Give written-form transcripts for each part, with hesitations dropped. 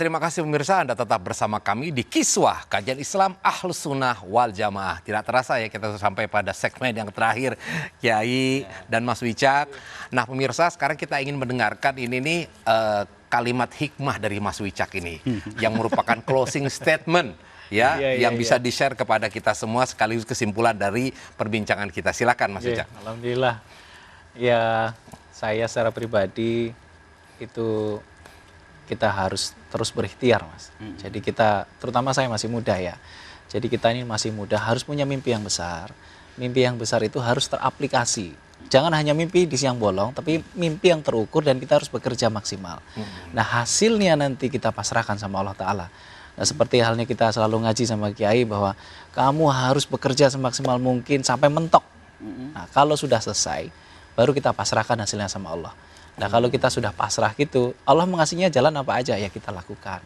terima kasih pemirsa, Anda tetap bersama kami di Kiswah, kajian Islam Ahlus Sunnah wal Jamaah. Tidak terasa ya kita sampai pada segmen yang terakhir, Kiai dan Mas Wicak. Nah pemirsa, sekarang kita ingin mendengarkan ini nih kalimat hikmah dari Mas Wicak ini, yang merupakan closing statement yang bisa di-share kepada kita semua sekaligus kesimpulan dari perbincangan kita. Silakan Mas Wicak. Alhamdulillah. Ya, saya secara pribadi itu kita harus terus berikhtiar, Mas. Jadi kita, terutama saya masih muda ya. Jadi kita ini masih muda, harus punya mimpi yang besar. Mimpi yang besar itu harus teraplikasi. Jangan hanya mimpi di siang bolong, tapi mimpi yang terukur dan kita harus bekerja maksimal. Nah hasilnya nanti kita pasrahkan sama Allah Ta'ala. Nah seperti halnya kita selalu ngaji sama Kiai bahwa kamu harus bekerja semaksimal mungkin sampai mentok. Nah kalau sudah selesai, baru kita pasrahkan hasilnya sama Allah. Nah kalau kita sudah pasrah gitu, Allah mengasihnya jalan apa aja ya kita lakukan.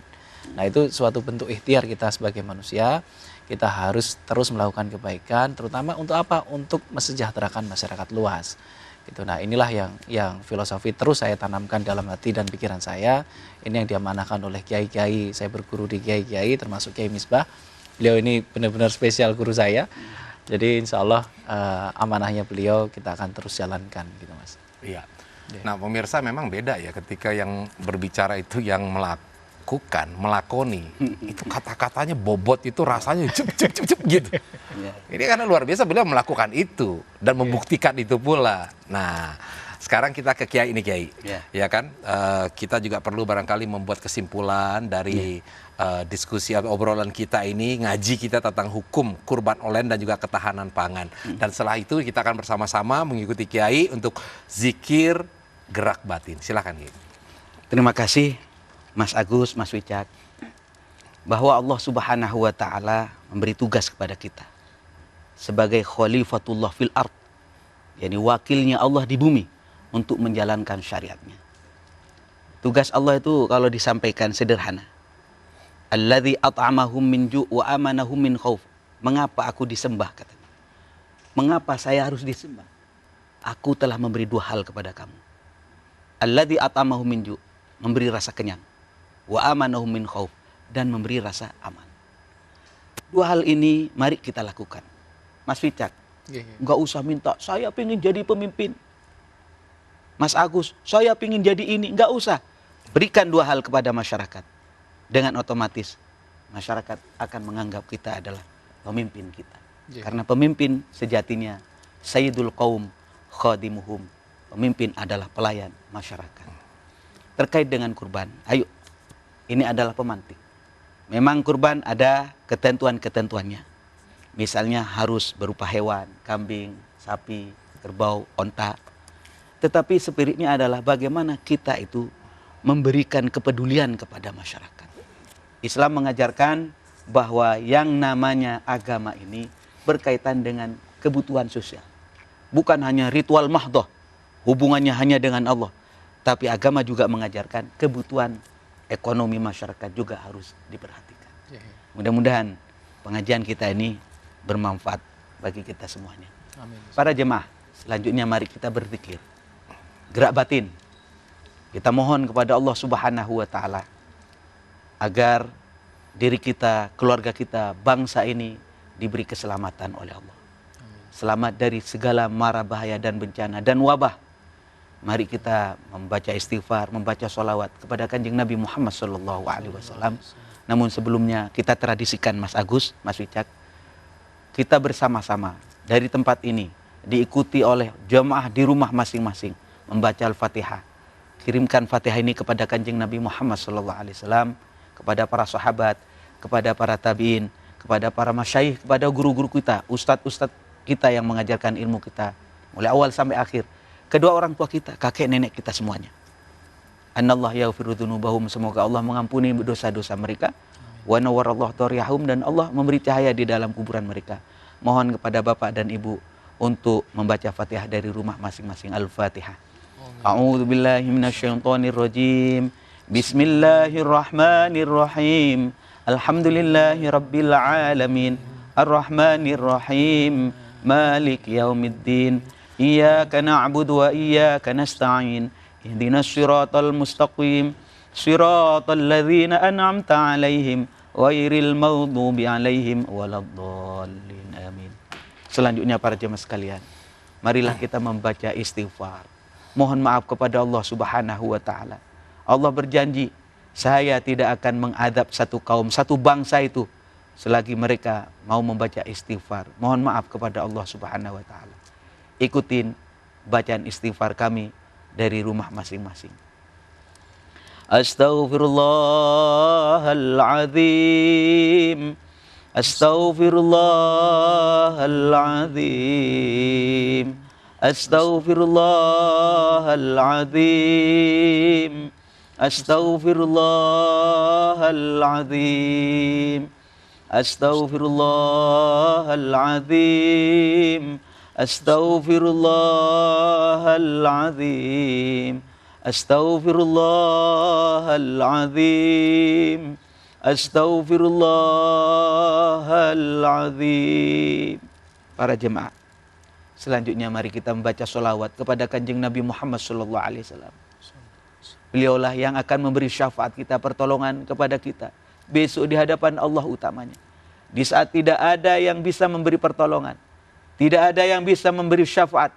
Nah itu suatu bentuk ikhtiar kita sebagai manusia. Kita harus terus melakukan kebaikan, terutama untuk apa? Untuk mesejahterakan masyarakat luas. Gitu. Nah inilah yang filosofi terus saya tanamkan dalam hati dan pikiran saya. Ini yang diamanahkan oleh kiai-kiai. Saya berguru di kiai-kiai, termasuk Kiai Misbah. Beliau ini benar-benar spesial guru saya. Jadi insya Allah amanahnya beliau kita akan terus jalankan, gitu Mas. Iya. Nah pemirsa memang beda ya ketika yang berbicara itu yang melakoni, itu kata-katanya bobot, itu rasanya cep gitu. Ini karena luar biasa beliau melakukan itu dan membuktikan itu pula. Nah sekarang kita ke Kiai ini Kiai, ya kan kita juga perlu barangkali membuat kesimpulan dari diskusi atau obrolan kita ini, ngaji kita tentang hukum kurban online dan juga ketahanan pangan. Dan setelah itu kita akan bersama-sama mengikuti Kiai untuk zikir gerak batin. Silakan Kiai. Terima kasih Mas Agus, Mas Wicak, bahwa Allah Subhanahu wa Ta'ala memberi tugas kepada kita sebagai khalifatullah fil ard, yakni wakilnya Allah di bumi untuk menjalankan syariatnya. Tugas Allah itu kalau disampaikan sederhana, alladzi at'amahum min ju' wa amanahum min khauf. Mengapa aku disembah, katanya? Mengapa saya harus disembah? Aku telah memberi dua hal kepada kamu. Alladzi at'amahum min ju', memberi rasa kenyang, wa amanahum min khauf, dan memberi rasa aman. Dua hal ini mari kita lakukan. Mas Wicak, nggak usah minta saya pengen jadi pemimpin. Mas Agus, saya pengen jadi ini, nggak usah. Berikan dua hal kepada masyarakat. Dengan otomatis masyarakat akan menganggap kita adalah pemimpin kita. Karena pemimpin sejatinya sayyidul qaum khadimuhum. Pemimpin adalah pelayan masyarakat. Terkait dengan kurban, ayo, ini adalah pemantik. Memang kurban ada ketentuan-ketentuannya. Misalnya harus berupa hewan, kambing, sapi, kerbau, onta. Tetapi spiritnya adalah bagaimana kita itu memberikan kepedulian kepada masyarakat. Islam mengajarkan bahwa yang namanya agama ini berkaitan dengan kebutuhan sosial. Bukan hanya ritual mahdoh, hubungannya hanya dengan Allah. Tapi agama juga mengajarkan kebutuhan ekonomi masyarakat juga harus diperhatikan. Mudah-mudahan pengajian kita ini bermanfaat bagi kita semuanya. Amin. Para jemaah, selanjutnya mari kita berzikir. Gerak batin. Kita mohon kepada Allah Subhanahu wa Ta'ala agar diri kita, keluarga kita, bangsa ini diberi keselamatan oleh Allah. Selamat dari segala mara bahaya dan bencana dan wabah. Mari kita membaca istighfar, membaca sholawat kepada Kanjeng Nabi Muhammad SAW. Namun sebelumnya kita tradisikan Mas Agus, Mas Wicak, kita bersama-sama dari tempat ini diikuti oleh jamaah di rumah masing-masing membaca Al-Fatihah. Kirimkan Fatihah ini kepada Kanjeng Nabi Muhammad SAW, kepada para sahabat, kepada para tabi'in, kepada para masyaikh, kepada guru-guru kita, ustadz-ustadz kita yang mengajarkan ilmu kita mulai awal sampai akhir. Kedua orang tua kita, kakek nenek kita semuanya. Annallahu yaghfiru dzunubahum, semoga Allah mengampuni dosa-dosa mereka. Wa nawwarallahu dhariyahum, dan Allah memberi cahaya di dalam kuburan mereka. Mohon kepada Bapak dan Ibu untuk membaca Fatihah dari rumah masing-masing. Al-Fatihah. A'udzu billahi minasyaitonir rajim. Bismillahirrahmanirrahim. Alhamdulillahi rabbil alamin. Ar-Rahmanir Rahim. Malik yaumiddin. Iyyaka na'budu wa iyyaka nasta'in. Ihdinas siratal mustaqim. Shiratal ladzina an'amta 'alaihim ghairil maghdubi 'alaihim waladdallin. Amin. Selanjutnya para jemaah sekalian, marilah kita membaca istighfar. Mohon maaf kepada Allah Subhanahu wa taala. Allah berjanji, saya tidak akan mengadab satu kaum, satu bangsa itu selagi mereka mau membaca istighfar. Mohon maaf kepada Allah Subhanahu wa taala. Ikutin bacaan istighfar kami dari rumah masing-masing. Astaghfirullahaladzim. Astaghfirullahaladzim. Astaghfirullahaladzim. Astaghfirullahaladzim. Astaghfirullahaladzim. Astaghfirullahaladzim. Astaghfirullahaladzim. Astaghfirullahaladzim. Para jemaah, selanjutnya mari kita membaca sholawat kepada kanjeng Nabi Muhammad SAW. Beliaulah yang akan memberi syafaat kita, pertolongan kepada kita besok di hadapan Allah utamanya. Di saat tidak ada yang bisa memberi pertolongan, tidak ada yang bisa memberi syafaat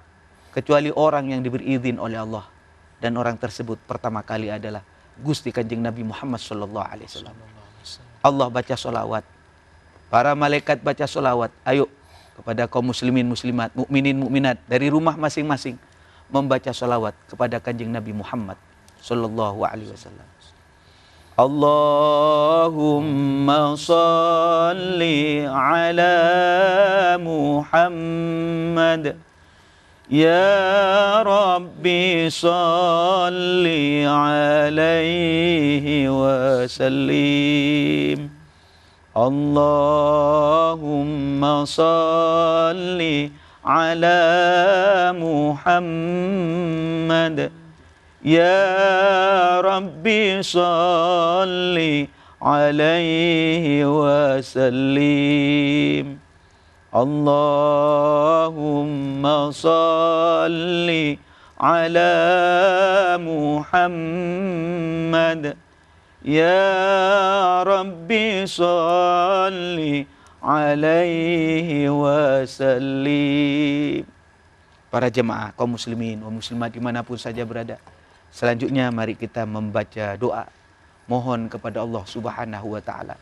kecuali orang yang diberi izin oleh Allah. Dan orang tersebut pertama kali adalah Gusti Kanjeng Nabi Muhammad SAW. Allah baca sholawat, para malaikat baca sholawat. Ayo kepada kaum muslimin muslimat, mukminin mukminat dari rumah masing-masing membaca sholawat kepada Kanjeng Nabi Muhammad SAW. Allahumma salli ala Muhammad. Ya Rabbi salli alaihi wa sallim. Allahumma salli ala Muhammad. Ya Rabbi salli alaihi wa sallim. Allahumma salli ala Muhammad. Ya Rabbi salli alaihi wa sallim. Para jemaah kaum muslimin wa muslimat dimanapun saja berada, selanjutnya mari kita membaca doa. Mohon kepada Allah Subhanahu wa ta'ala.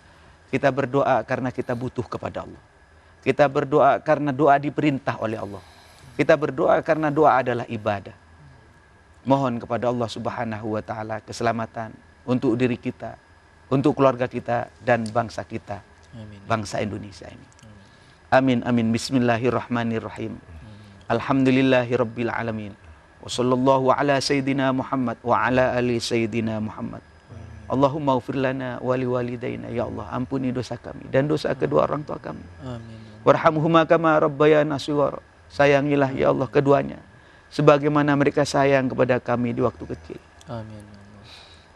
Kita berdoa karena kita butuh kepada Allah. Kita berdoa karena doa diperintah oleh Allah. Kita berdoa karena doa adalah ibadah. Mohon kepada Allah Subhanahu wa ta'ala keselamatan untuk diri kita, untuk keluarga kita, dan bangsa kita. Amin. Bangsa Indonesia ini. Amin, amin. Bismillahirrahmanirrahim. Alhamdulillahi rabbil alamin. Wa sallallahu ala sayyidina Muhammad wa ala ali sayyidina Muhammad. Allahumma ghfir lana wa liwalidayna. Ya Allah, ampuni dosa kami dan dosa kedua orang tua kami. Amin. Warhamhuma kama rabbayana shighara. Sayangilah ya Allah keduanya sebagaimana mereka sayang kepada kami di waktu kecil. Amin.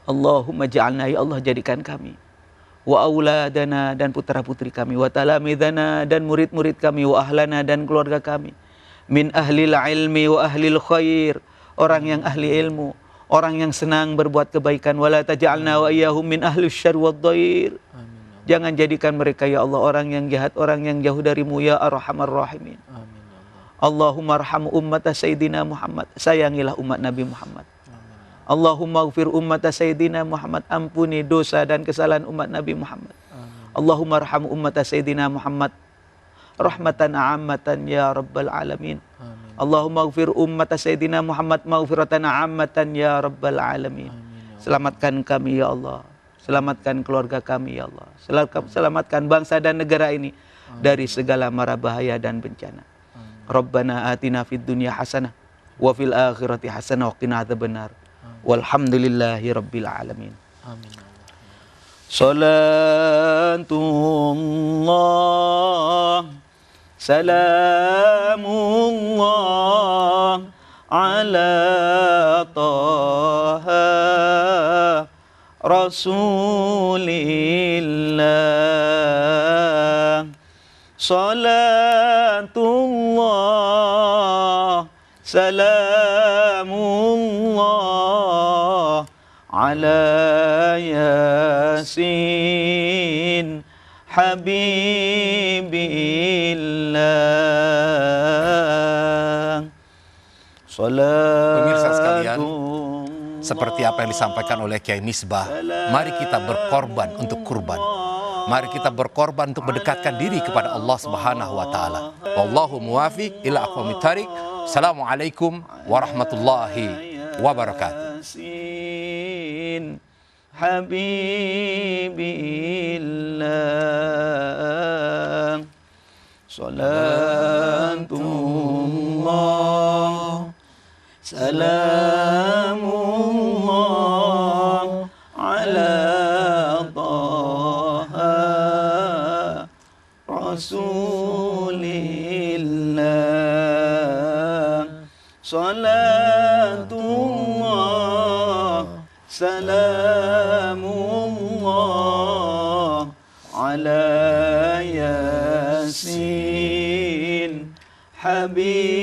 Allahumma ja'alna, ya Allah jadikan kami, wa auladana dan putra-putri kami, wa talamidana dan murid-murid kami, wa ahlana dan keluarga kami, min ahlil ilmi wa ahlil khair, orang yang ahli ilmu, orang yang senang berbuat kebaikan, wala taj'alna wa iyyahum min ahli syarri wad dhair. Jangan jadikan mereka ya Allah orang yang jahat, orang yang jauh darimu ya arhamar rahimin. Amin. Allahumma arham ummata sayyidina Muhammad. Sayangilah umat Nabi Muhammad. Allahumma ghfir ummata sayyidina Muhammad. Ampuni dosa dan kesalahan umat Nabi Muhammad. Allahumma arham ummata sayyidina Muhammad rahmatan ammatan ya rabbal alamin. Allahumma ghfir ummata sayyidina Muhammad maghfiratan ammatan ya rabbal alamin. Selamatkan kami ya Allah. Selamatkan keluarga kami ya Allah. Selamatkan bangsa dan negara ini dari segala mara bahaya dan bencana. Rabbana atina fid dunya hasanah wa fil akhirati hasanah wa qina adzabannar. Walhamdulillahi rabbil alamin. Amin. Salatullah salamullah ala taha Rasulillah. Salatullah salamullah ala Yasin Habibillah. Pemirsa sekalian, seperti apa yang disampaikan oleh Kiai Misbah, mari kita berkorban untuk kurban. Mari kita berkorban untuk mendekatkan diri kepada Allah Subhanahu wa taala. Wallahu muwafiq ila aqwamit thariq. Assalamualaikum warahmatullahi wabarakatuh. Habibillah. Salatullah salamullah ala Taha Rasulillah. Salatullah salamullah ala Yasin Habibillah.